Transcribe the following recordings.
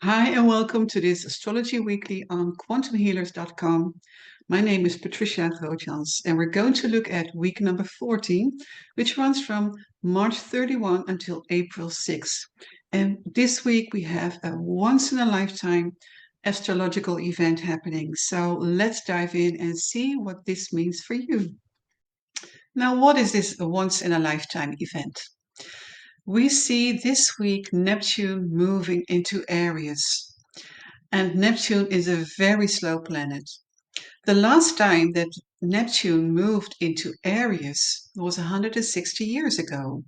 Hi, and welcome to this Astrology Weekly on quantumhealers.com. My name is Patricia Grootjans, and we're going to look at week number 14, which runs from March 31 until April 6. And this week we have a once in a lifetime astrological event happening. So let's dive in and see what this means for you. Now, what is this once in a lifetime event? We see this week Neptune moving into Aries. And Neptune is a very slow planet. The last time that Neptune moved into Aries was 160 years ago.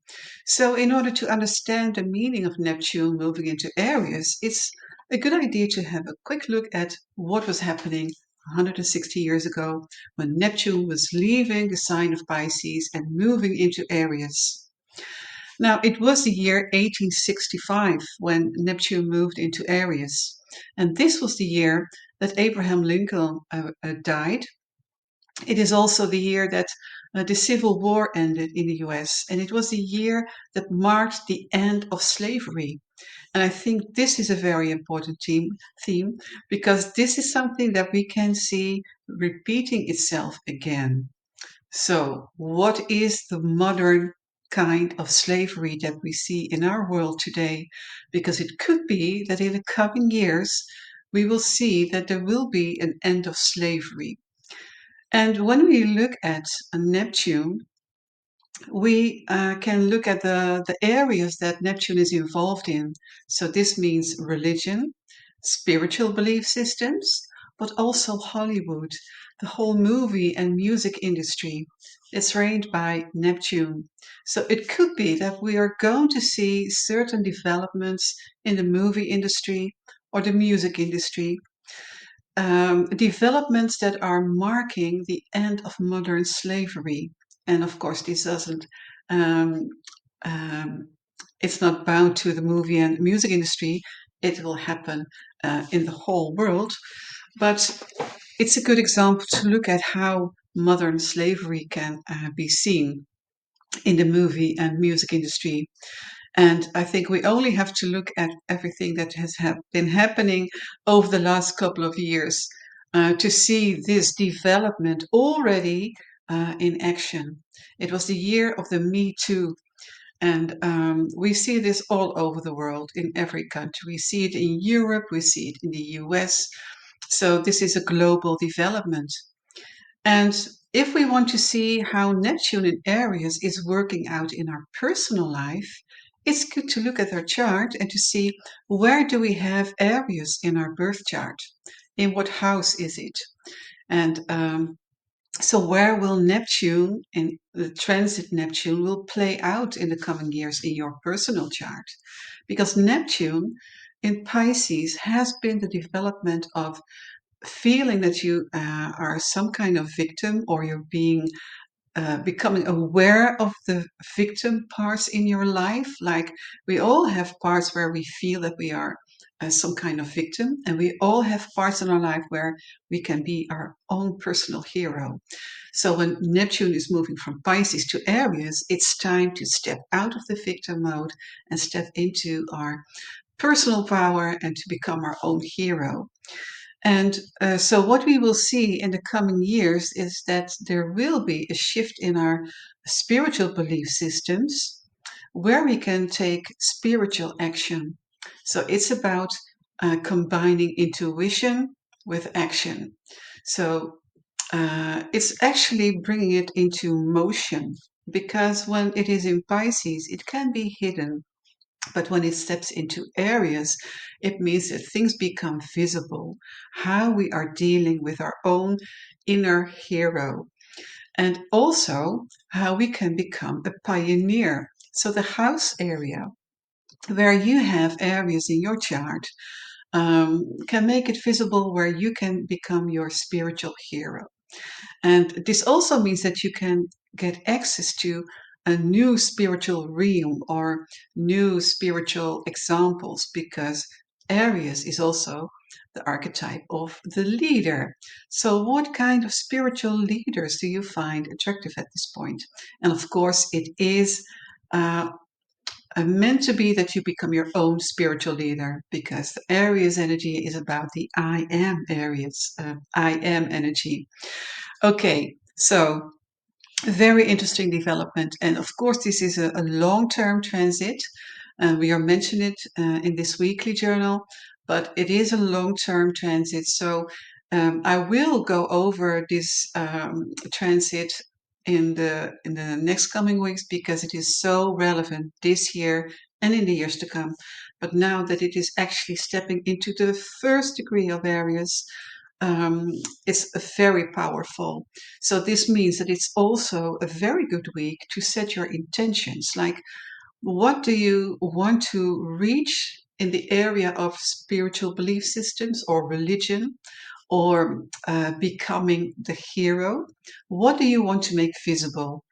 So, in order to understand the meaning of Neptune moving into Aries, it's a good idea to have a quick look at what was happening 160 years ago when Neptune was leaving the sign of Pisces and moving into Aries. Now, it was the year 1865 when Neptune moved into Aries. And this was the year that Abraham Lincoln died. It is also the year that the Civil War ended in the US. And it was the year that marked the end of slavery. And I think this is a very important theme because this is something that we can see repeating itself again. So, what is the modern kind of slavery that we see in our world today? Because it could be that in the coming years, we will see that there will be an end of slavery. And when we look at Neptune, we can look at the areas that Neptune is involved in. So, this means religion, spiritual belief systems, but also Hollywood, the whole movie and music industry. It's reigned by Neptune. So, it could be that we are going to see certain developments in the movie industry or the music industry. Developments that are marking the end of modern slavery. And of course, this doesn't, um, um, it's not bound to the movie and music industry. It will happen in the whole world. But it's a good example to look at how modern slavery can be seen in the movie and music industry. And I think we only have to look at everything that has been happening over the last couple of years to see this development already in action. It was the year of the Me Too. And we see this all over the world, in every country. We see it in Europe, we see it in the US. So this is a global development. And if we want to see how Neptune in Aries is working out in our personal life, it's good to look at our chart and to see where do we have Aries in our birth chart? In what house is it? And so where will Neptune and the transit Neptune will play out in the coming years in your personal chart? Because Neptune in Pisces has been the development of feeling that you are some kind of victim or you're being becoming aware of the victim parts in your life. Like we all have parts where we feel that we are some kind of victim, and we all have parts in our life where we can be our own personal hero. So when Neptune is moving from Pisces to Aries, it's time to step out of the victim mode and step into our personal power and to become our own hero. And so, what we will see in the coming years is that there will be a shift in our spiritual belief systems where we can take spiritual action. So, it's about combining intuition with action. So, it's actually bringing it into motion because when it is in Pisces, it can be hidden, but when it steps into Aries, it means that things become visible, how we are dealing with our own inner hero, and also how we can become a pioneer. So, the house area where you have areas in your chart can make it visible where you can become your spiritual hero. And this also means that you can get access to a new spiritual realm or new spiritual examples because Aries is also the archetype of the leader. So, what kind of spiritual leaders do you find attractive at this point? And of course, it is uh, meant to be that you become your own spiritual leader, because the Aries energy is about the I am Aries, I am energy. Okay, so very interesting development. And of course, this is a long-term transit. We are mentioning it in this weekly journal, but it is a long-term transit. So I will go over this transit in the next coming weeks, because it is so relevant this year and in the years to come. But now that it is actually stepping into the first degree of Aries, um, it's very powerful. So this means that it's also a very good week to set your intentions. Like, what do you want to reach in the area of spiritual belief systems or religion, or becoming the hero? What do you want to make visible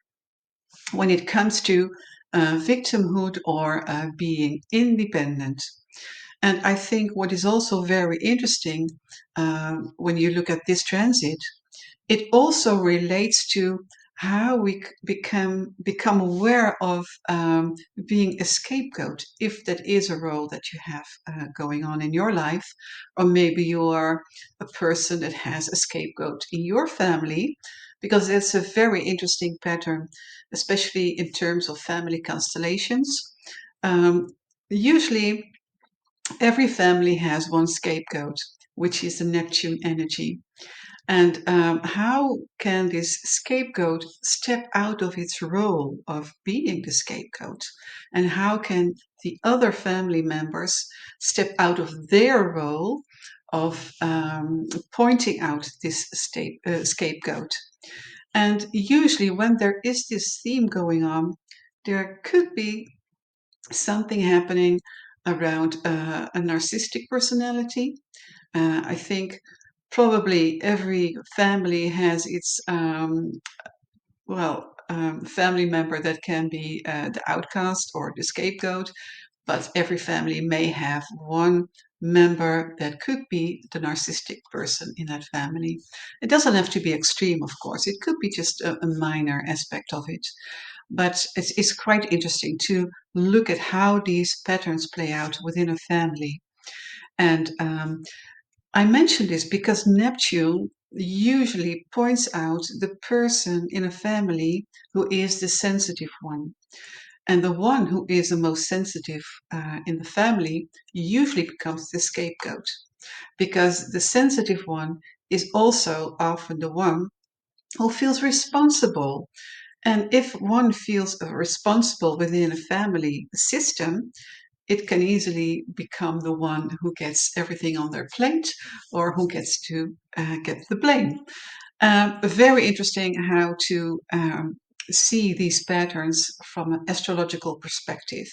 when it comes to victimhood or being independent? And I think what is also very interesting, when you look at this transit, it also relates to how we become aware of being a scapegoat, if that is a role that you have going on in your life, or maybe you are a person that has a scapegoat in your family, because it's a very interesting pattern, especially in terms of family constellations. Um, Usually, every family has one scapegoat, which is the Neptune energy. And how can this scapegoat step out of its role of being the scapegoat? And how can the other family members step out of their role of pointing out this scapegoat? And usually, when there is this theme going on, there could be something happening around a narcissistic personality. I think probably every family has its family member that can be the outcast or the scapegoat, but every family may have one member that could be the narcissistic person in that family. It doesn't have to be extreme, of course. It could be just a minor aspect of it. But it's quite interesting to look at how these patterns play out within a family. And I mention this because Neptune usually points out the person in a family who is the sensitive one. And the one who is the most sensitive in the family usually becomes the scapegoat, because the sensitive one is also often the one who feels responsible. And if one feels responsible within a family system, it can easily become the one who gets everything on their plate, or who gets to get the blame. Very interesting how to see these patterns from an astrological perspective.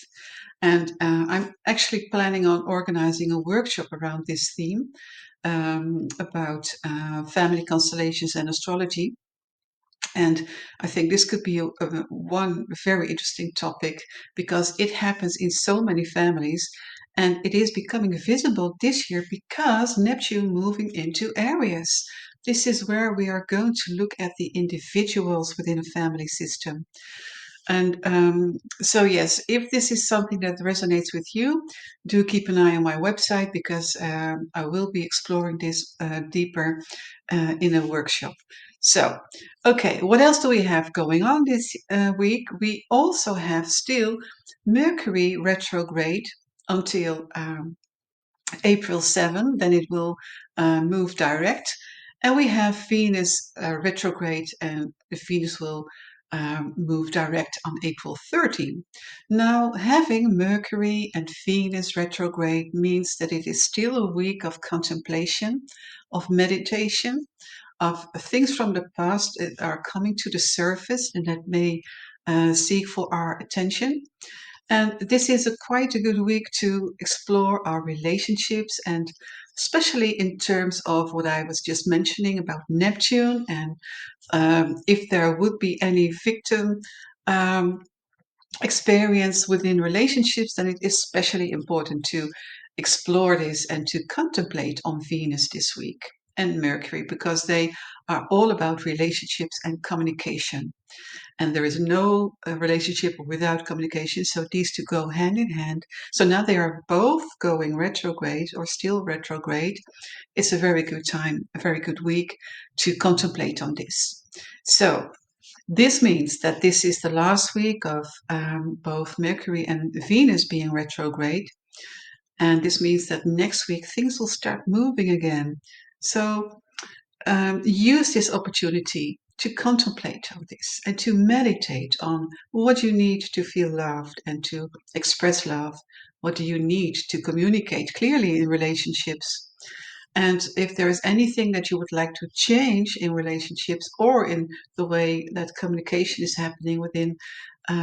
And I'm actually planning on organizing a workshop around this theme, about family constellations and astrology. And I think this could be one very interesting topic, because it happens in so many families, and it is becoming visible this year because Neptune moving into Aries. This is where we are going to look at the individuals within a family system. And so, yes, if this is something that resonates with you, do keep an eye on my website, because I will be exploring this deeper in a workshop. So, okay, what else do we have going on this week? We also have still Mercury retrograde until April 7, then it will move direct. And we have Venus retrograde, and the Venus will move direct on April 13. Now, having Mercury and Venus retrograde means that it is still a week of contemplation, of meditation, of things from the past that are coming to the surface and that may seek for our attention. And this is quite a good week to explore our relationships, and especially in terms of what I was just mentioning about Neptune, and if there would be any victim um, experience within relationships, then it is especially important to explore this and to contemplate on Venus this week and Mercury, because they are all about relationships and communication. and there is no relationship without communication. So these two go hand in hand. So now they are both going retrograde or still retrograde. It's a very good time, a very good week to contemplate on this. So this means that this is the last week of both Mercury and Venus being retrograde. And this means that next week things will start moving again. So use this opportunity to contemplate on this and to meditate on what you need to feel loved and to express love. What do you need to communicate clearly in relationships? And if there is anything that you would like to change in relationships or in the way that communication is happening within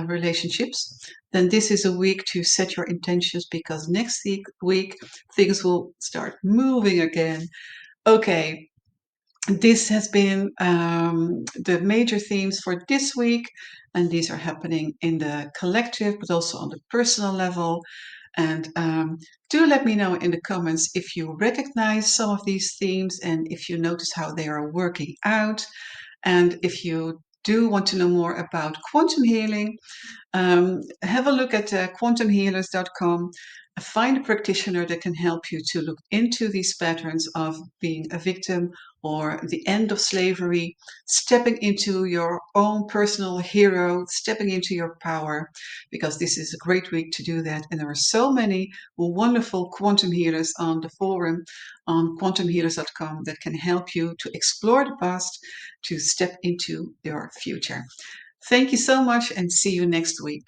relationships, then this is a week to set your intentions, because next week things will start moving again. Okay, this has been the major themes for this week, and these are happening in the collective, but also on the personal level. And do let me know in the comments if you recognize some of these themes and if you notice how they are working out. And if you do want to know more about quantum healing, have a look at quantumhealers.com. Find a practitioner that can help you to look into these patterns of being a victim or the end of slavery, stepping into your own personal hero, stepping into your power, because this is a great week to do that. And there are so many wonderful quantum healers on the forum on quantumhealers.com that can help you to explore the past, to step into your future. Thank you so much, and see you next week.